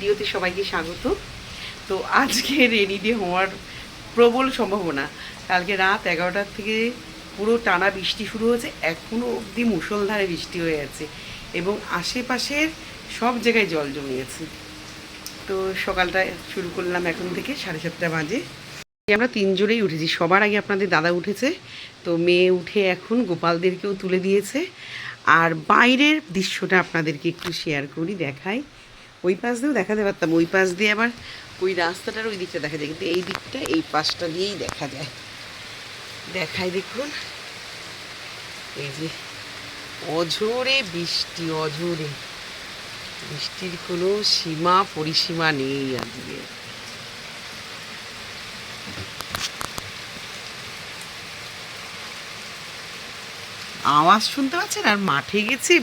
ভিডিওতে সবাইকে স্বাগত। তো আজকে রেনি ডে হওয়ার প্রবল সম্ভাবনা। কালকে রাত 11টার থেকে পুরো টানা বৃষ্টি শুরু হয়েছে, এখনও অবধি মুষলধারে বৃষ্টি হয়ে আছে এবং আশেপাশের সব জায়গায় জল জমিয়েছে। তো সকালটা শুরু করলাম এখন থেকে 7:30 বাজে। আমরা তিনজনেই উঠেছি, সবার আগে আপনাদের দাদা উঠেছে, তো মেয়ে উঠে এখন গোপালদেরকেও তুলে দিয়েছে। আর বাইরের দৃশ্যটা আপনাদেরকে একটু শেয়ার করি, দেখাই। ওই পাশ দিয়েও দেখাতে পারতাম, ওই পাশ দিয়ে আবার ওই রাস্তাটার ওই দিকটা দেখা যায়, কিন্তু এই দিকটা এই পাশটা দিয়েই দেখা যায়। দেখাই দেখুন, এই যে অঝোরে বৃষ্টি, অঝোরে বৃষ্টির কোনো সীমা পরিসীমা নেই আজকে। আওয়াজ শুনতে পাচ্ছেন? আর মাঠে গেছি,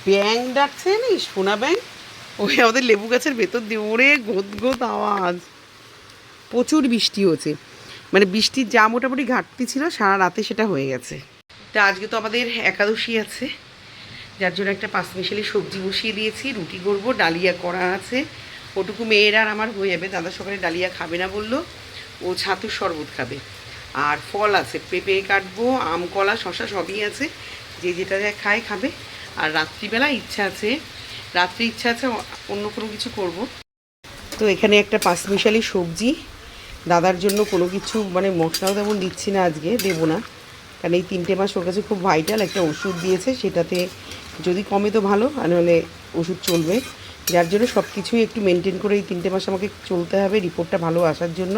ব্যাঙ ডাকছে, না সোনা ব্যাঙ, ওই আমাদের লেবু গাছের ভেতর দিয়ে ওরে গোদ গোদ আওয়াজ। প্রচুর বৃষ্টি হচ্ছে, মানে বৃষ্টির যা মোটামুটি ঘাটতি ছিল সারা রাতে সেটা হয়ে গেছে। তা আজকে তো আমাদের একাদশী আছে, যার জন্য একটা পাঁচমিশালি সবজি বসিয়ে দিয়েছি, রুটি করবো, ডালিয়া করা আছে, ওটুকু মেয়েরা আর আমার হয়ে যাবে। দাদা সকালে ডালিয়া খাবে না বললো, ও ছাতুর শরবত খাবে। আর ফল আছে, পেঁপে কাটবো, আম কলা শশা সবই আছে, যে যেটা খায় খাবে। আর রাত্রিবেলা ইচ্ছা আছে অন্য কোনো কিছু করব। তো এখানে একটা পাঁচমিশালি সবজি, দাদার জন্য কোনো কিছু মানে মশলাও তেমন দিচ্ছি না, আজকে দেবো না, কারণ এই 3টে মাস ওর কাছে খুব ভাইটাল। একটা ওষুধ দিয়েছে, সেটাতে যদি কমে তো ভালো, আর নাহলে ওষুধ চলবে, যার জন্য সব কিছুই একটু মেনটেন করে এই 3টে মাস আমাকে চলতে হবে রিপোর্টটা ভালো আসার জন্য।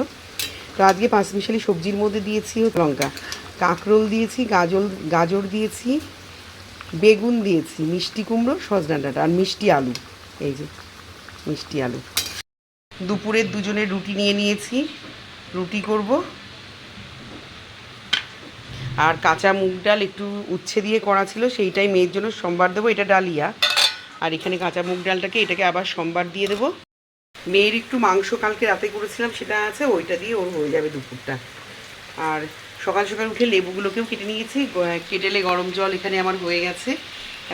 তো আজকে পাঁচমিশালি সবজির মধ্যে দিয়েছি লঙ্কা, কাঁকরোল দিয়েছি, গাজর দিয়েছি, বেগুন দিয়েছি, মিষ্টি কুমড়ো, সজনা ডাঁটা আর মিষ্টি আলু। এই যে মিষ্টি আলু। দুপুরের দুজনের রুটি নিয়ে নিয়েছি, রুটি করব। আর কাঁচা মুগ ডাল একটু উচ্ছে দিয়ে করা ছিল, সেইটাই মেয়ের জন্য সোমবার দেবো, এটা ডালিয়া। আর এখানে কাঁচা মুগ ডালটাকে এটাকে আবার সোমবার দিয়ে দেবো। মেয়ের একটু মাংস কালকে রাতে করেছিলাম, সেটা আছে, ওইটা দিয়ে ওর হয়ে যাবে দুপুরটা। আর সকাল সকাল উঠে লেবুগুলোকেও কেটে নিয়েছি, কেটেলে গরম জল এখানে আমার হয়ে গেছে,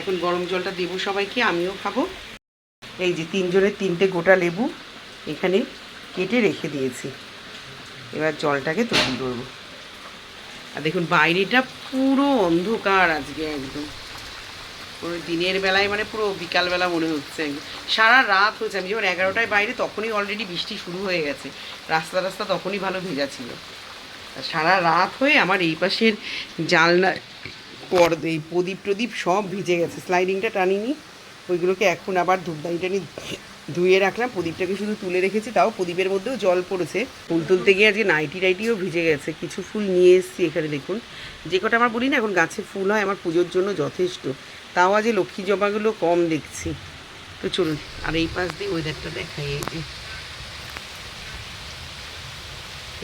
এখন গরম জলটা দেবো সবাইকে, আমিও খাবো। এই যে তিনজনের 3টে গোটা লেবু এখানে কেটে রেখে দিয়েছি, এবার জলটাকে তৈরি করবো। আর দেখুন বাইরেটা পুরো অন্ধকার আজকে, একদম পুরো দিনের বেলায় মানে পুরো বিকালবেলা মনে হচ্ছে, সারা রাত হয়েছে। আমি যখন 11টায় বাইরে, তখনই অলরেডি বৃষ্টি শুরু হয়ে গেছে, রাস্তা তখনই ভালো ভেজা ছিল। আর সারা রাত হয়ে আমার এই পাশের জানলা পর্দা, এই প্রদীপ সব ভিজে গেছে, স্লাইডিংটা টানিনি, ওইগুলোকে এখন আবার ধূপদানিটা নিয়ে ধুয়ে রাখলাম। প্রদীপটাকে শুধু তুলে রেখেছি, তাও প্রদীপের মধ্যেও জল পড়েছে। ফুল তুলতে গিয়ে আজকে নাইটিও ভিজে গেছে। কিছু ফুল নিয়ে এসেছি এখানে দেখুন, যে কটা আমার বলি না এখন গাছে ফুল হয় আমার পুজোর জন্য যথেষ্ট, তাও আজ লক্ষ্মী জবাগুলো কম দেখছি। তো চলুন, আর এই পাশ দিয়ে ওয়েদারটা দেখাই।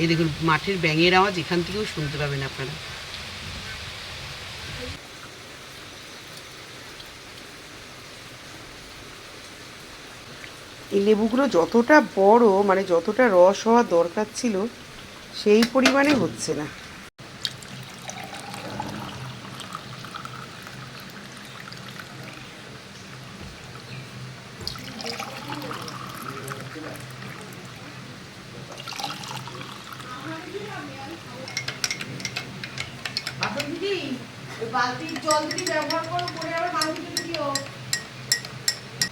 এই দেখুন মাঠের ব্যাঙের আওয়াজ এখান থেকেও শুনতে পাবেন আপনারা। এই লেবুগুলো যতটা বড়, মানে যতটা রস হওয়ার দরকার ছিল সেই পরিমাণে হচ্ছে না।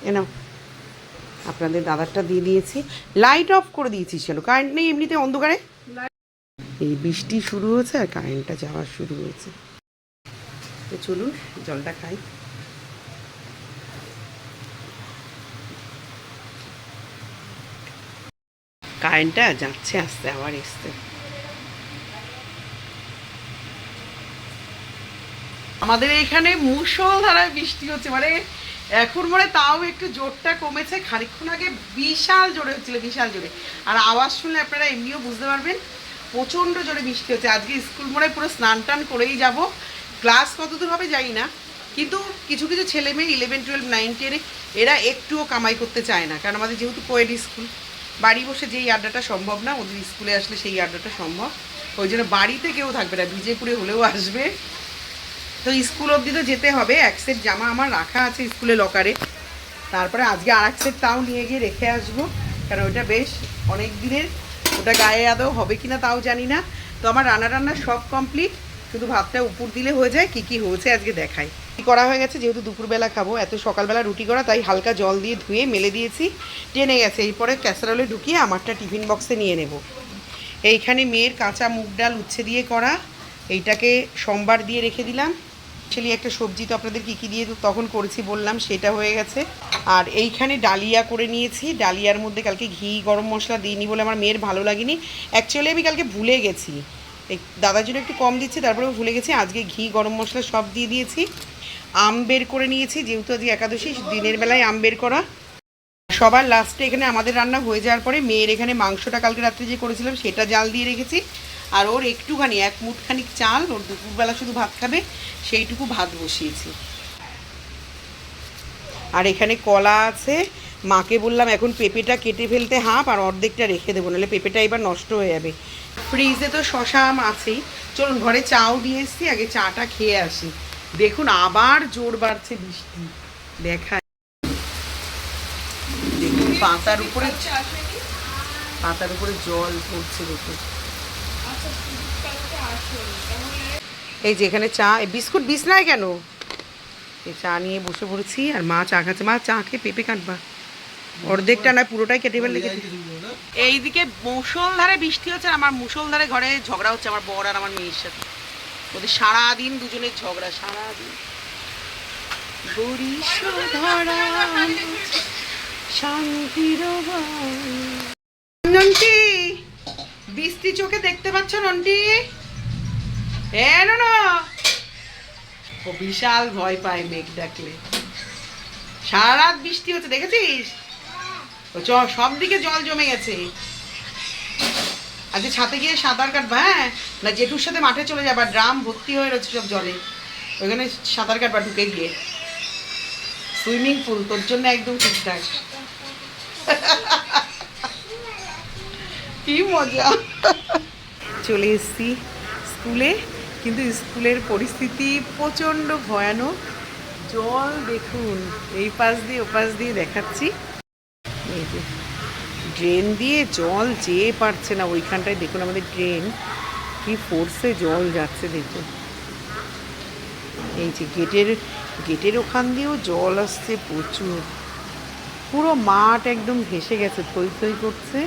এনাও আপনাদের দাদারটা দিয়ে দিয়েছি, লাইট অফ করে দিয়েছিস কেন? কারেন্ট নেই এমনিতে অন্ধকারে, এই বৃষ্টি শুরু হয়েছে আর কারেন্টটা যাওয়া শুরু হয়েছে। তো চলুন জলটা খাই। কারেন্টটা যাচ্ছে আসতে, আবার এসছে। আমাদের এইখানে মুষলধারায় বৃষ্টি হচ্ছে, মানে এখন মনে তাও একটু জোরটা কমেছে, খানিকক্ষণ আগে বিশাল জোরে হচ্ছিল, বিশাল জোরে। আর আওয়াজ শুনলে আপনারা এমনিও বুঝতে পারবেন প্রচণ্ড জোরে বৃষ্টি হচ্ছে। আজকে স্কুল মনে পুরো স্নান টান করেই যাব, ক্লাস কতদূর হবে জানি না, কিন্তু কিছু কিছু ছেলে মেয়ে 11, 12, 9, 10 এরা একটুও কামাই করতে চায় না, কারণ আমাদের যেহেতু কোয়েড স্কুল, বাড়ি বসে যেই আড্ডাটা সম্ভব না, ওদের স্কুলে আসলে সেই আড্ডাটা সম্ভব। ওই জন্য বাড়িতে কেউ থাকবে না, ভিজে পুড়ে হলেও আসবে। তো স্কুল অবধি তো যেতে হবে, এক সেট জামা আমার রাখা আছে স্কুলে লকারে, তারপরে আজকে আর এক সেট তাও নিয়ে গিয়ে রেখে আসবো, কারণ ওটা বেশ অনেক দিনের, ওটা গায়ে আদৌ হবে কিনা তাও জানি না। তো আমার রান্না সব কমপ্লিট, শুধু ভাতটা উপর দিলে হয়ে যায়। কি কি হয়েছে আজকে দেখাই। করা হয়ে গেছে, যেহেতু দুপুরবেলা খাবো, এত সকালবেলা রুটি করা, তাই হালকা জল দিয়ে ধুয়ে মেলে দিয়েছি, টেনে গেছে। এরপরে ক্যাসারোলে ঢুকিয়ে আমারটা টিফিন বক্সে নিয়ে নেব। এইখানে মেয়ের কাঁচা মুগ ডাল উচ্ছে দিয়ে করা, এইটাকে সোমবার দিয়ে রেখে দিলাম। অ্যাকচুয়ালি একটা সবজি তো আপনাদের কী কী দিয়ে তখন করেছি বললাম, সেটা হয়ে গেছে। আর এইখানে ডালিয়া করে নিয়েছি, ডালিয়ার মধ্যে কালকে ঘি গরম মশলা দিইনি বলে আমার মেয়ের ভালো লাগেনি। অ্যাকচুয়ালি আমি কালকে ভুলে গেছি, এই দাদার জন্য একটু কম দিচ্ছি, তারপরেও ভুলে গেছি। আজকে ঘি গরম মশলা সব দিয়ে দিয়েছি। আম বের করে নিয়েছি, যেহেতু আজকে একাদশী, দিনের বেলায় আম বের করা। সবার লাস্টে এখানে আমাদের রান্না হয়ে যাওয়ার পরে মেয়ের এখানে মাংসটা কালকে রাত্রে যে করেছিলাম সেটা জাল দিয়ে রেখেছি। আর ওর একটুখানি এক মুঠখানি চাল, ওর দুপুরবেলা শুধু ভাত খাবে, সেইটুকু ভাত বসিয়েছি। আর এখানে কলা আছে, মাকে বললাম এখন পেঁপেটা কেটে ফেলতে হাফ, আর অর্ধেকটা রেখে দেবো, নাহলে পেঁপেটা এবার নষ্ট হয়ে যাবে। ফ্রিজে তো শশা আম আছেই। চলুন ঘরে চাও দিয়ে এসছি, আগে চাটা খেয়ে আসি। দেখুন আবার জোর বাড়ছে বৃষ্টি, দেখায়। দেখুন পাতার উপরে জল পড়ছে, দেখুন। এই যে এখানে চা, বিস্কুট বিষ নাই কেন, এই চা নিয়ে বসে পড়েছি। আর মা চা খাচ্ছে। মা চা খেয়ে পেঁপে কাটবা, অর্ধেকটা নয় পুরোটাই কেটে ফেললে। এইদিকে মুষলধারে বৃষ্টি হচ্ছে, আমার মুষলধারে ঘরে ঝগড়া হচ্ছে আমার বর আর আমার মেয়ের সাথে। ওদের সারাদিন দুজনের ঝগড়া, সারাদিন। নন্টি, বৃষ্টি চোখে দেখতে পাচ্ছ নন্টি? না, ও বিশাল ভয় পায় মেঘ ডাকলে। সারা রাত বৃষ্টি হচ্ছে, দেখেছিস? সব দিকে জল জমে গেছে। আজকে ছাদে গিয়ে সাঁতার কাটবা, হ্যাঁ না জেঠুর সাথে মাঠে চলে যাবা, ড্রাম ভর্তি হয়ে রয়েছে সব জলে, ওইখানে সাঁতার কাটবা ঢুকে গিয়ে। সুইমিং পুল তোর জন্য একদম ঠিকঠাক। কি মজা। চলে এসছি স্কুলে, কিন্তু স্কুলের পরিস্থিতি প্রচণ্ড ভয়ানক। জল দেখুন, এই পাশ দিয়ে ও পাশ দিয়ে দেখাচ্ছি। এই যে ড্রেন দিয়ে জল যেয়ে পারছে না, ওইখানটায় দেখুন আমাদের ড্রেন কি ফোর্সে জল যাচ্ছে দেখুন। এই যে গেটের ওখান দিয়েও জল আসছে প্রচুর। পুরো মাঠ একদম ভেসে গেছে, থই থই করছে।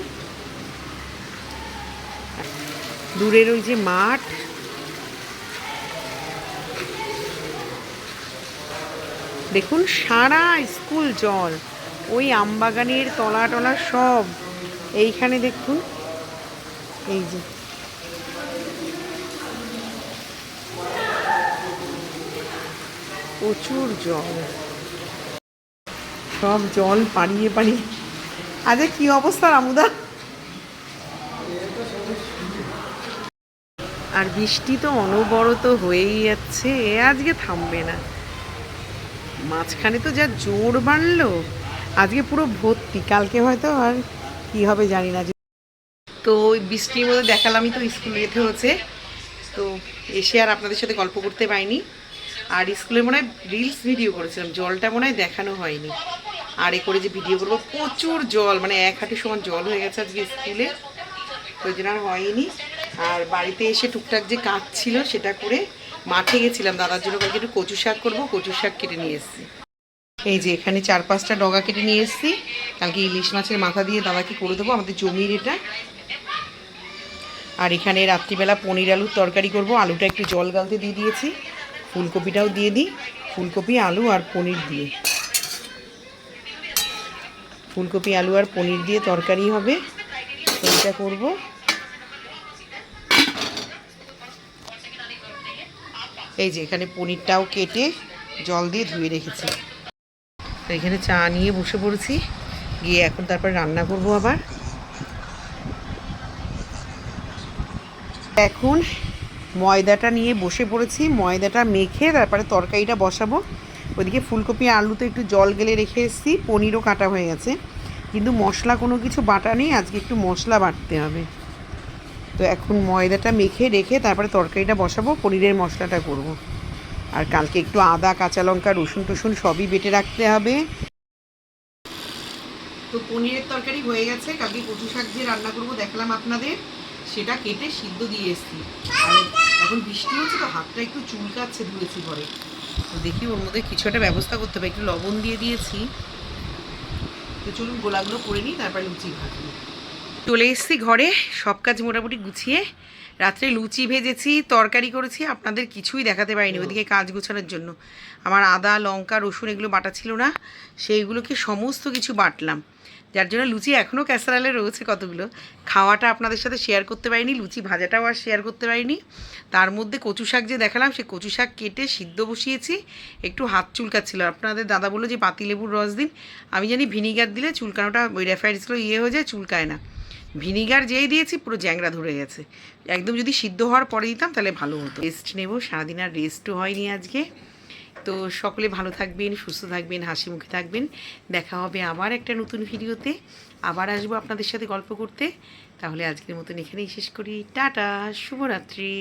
দূরের ওই যে মাঠ, দেখুন সারা স্কুল জল, ওই আমবাগানের তলা টলা সব। এইখানে দেখুন, এই যে প্রচুর জল, সব জল পাড়িয়ে পাড়িয়ে। আজকে কি অবস্থা রামুদা? আর বৃষ্টি তো অনবরত হয়েই যাচ্ছে, আজকে থামবে না। মাঝখানে তো যা জোর বাড়লো, আজকে পুরো ভর্তি। কালকে হয়তো আর কি হবে জানি না। তো ওই বৃষ্টির মধ্যে দেখালামই তো স্কুলে যেতে হচ্ছে, তো এসে আর আপনাদের সাথে গল্প করতে পাইনি। আর স্কুলে মনে হয় রিলস ভিডিও করেছিলাম, জলটা মনে হয় দেখানো হয়নি। আর এ করে যে ভিডিও করবো, প্রচুর জল, মানে এক হাঁটু সমান জল হয়ে গেছে আজকে স্কুলে, ওই জন্য আর হয়নি। আর বাড়িতে এসে টুকটাক যে কাজ ছিল সেটা করে মাঠে গেছিলাম দাদার জন্য, কালকে একটু কচু শাক করবো, কচু শাক কেটে নিয়ে এসেছি। এই যে এখানে 4-5টা ডগা কেটে নিয়ে এসেছি, কালকে ইলিশ মাছের মাথা দিয়ে দাদাকে করে দেবো, আমাদের জমির এটা। আর এখানে রাত্রিবেলা পনির আলুর তরকারি করব, আলুটা একটু জল গালতে দিয়ে দিয়েছি, ফুলকপিটাও দিয়ে দিই, ফুলকপি আলু আর পনির দিয়ে, ফুলকপি আলু আর পনির দিয়ে তরকারি হবে, এইটা করব। এই যে এখানে পনিরটাও কেটে জল দিয়ে ধুয়ে রেখেছি। তো এখানে চা নিয়ে বসে পড়েছি, গিয়ে এখন তারপর রান্না করব আবার। এখন ময়দাটা নিয়ে বসে পড়েছি, ময়দাটা মেখে তারপরে তরকারিটা বসাবো। ওইদিকে ফুলকপি আলু তো একটু জল গেলে রেখে এসেছি, পনিরও কাটা হয়ে গেছে, কিন্তু মশলা কোনো কিছু বাটা নেই, আজকে একটু মশলা বাটতে হবে। তো এখন ময়দাটা মেখে রেখে তারপরে তরকারিটা বসাবো, পনিরের মশলাটা করব। আর কালকে একটু আদা কাঁচা লঙ্কা রসুন টসুন সবই বেটে রাখতে হবে। তো পনিরের তরকারি হয়ে গেছে। কালকে কচু শাক দিয়ে রান্না করবো দেখালাম আপনাদের, সেটা কেটে সিদ্ধ দিয়ে এসেছি। আর এখন বৃষ্টি হচ্ছে তো হাতটা একটু চুলকাচ্ছে, ধুয়েছি ঘরে। তো দেখি ওর মধ্যে কিছু একটা ব্যবস্থা করতে হবে, একটু লবণ দিয়ে দিয়েছি। তো চলুন গোলাগুলো করে নিই, তারপর লুচি ভাজবো। চলে এসেছি ঘরে, সব কাজ মোটামুটি গুছিয়ে। রাত্রে লুচি ভেজেছি, তরকারি করেছি, আপনাদের কিছুই দেখাতে পারিনি ওইদিকে কাজ গোছানোর জন্য। আমার আদা লঙ্কা রসুন এগুলো বাটা ছিল না, সেইগুলোকে সমস্ত কিছু বাটলাম, যার জন্য লুচি এখনও ক্যাসারালে রয়েছে কতগুলো। খাওয়াটা আপনাদের সাথে শেয়ার করতে পারিনি, লুচি ভাজাটাও আর শেয়ার করতে পারিনি। তার মধ্যে কচু শাক যে দেখালাম, সে কচু শাক কেটে সিদ্ধ বসিয়েছি। একটু হাত চুলকাচ্ছিল, আপনাদের দাদা বললো যে পাতিলেবুর রস দিন। আমি জানি ভিনিগার দিলে চুলকানোটা, ওই রেফারেন্সগুলো হয়ে যায়, চুলকায় না। ভিনিগার যেই দিয়েছি পুরো জ্যাংরা ধরে গেছে। একদম যদি সিদ্ধ হওয়ার পরে দিতাম তাহলে ভালো হতো। রেস্ট নেব, সারাদিন আর রেস্টও হয়নি আজকে। তো সকলে ভালো থাকবেন, সুস্থ থাকবেন, হাসি মুখে থাকবেন। দেখা হবে আবার একটা নতুন ভিডিওতে, আবার আসবো আপনাদের সাথে গল্প করতে। তাহলে আজকের মতন এখানেই শেষ করি। টাটা, শুভরাত্রি।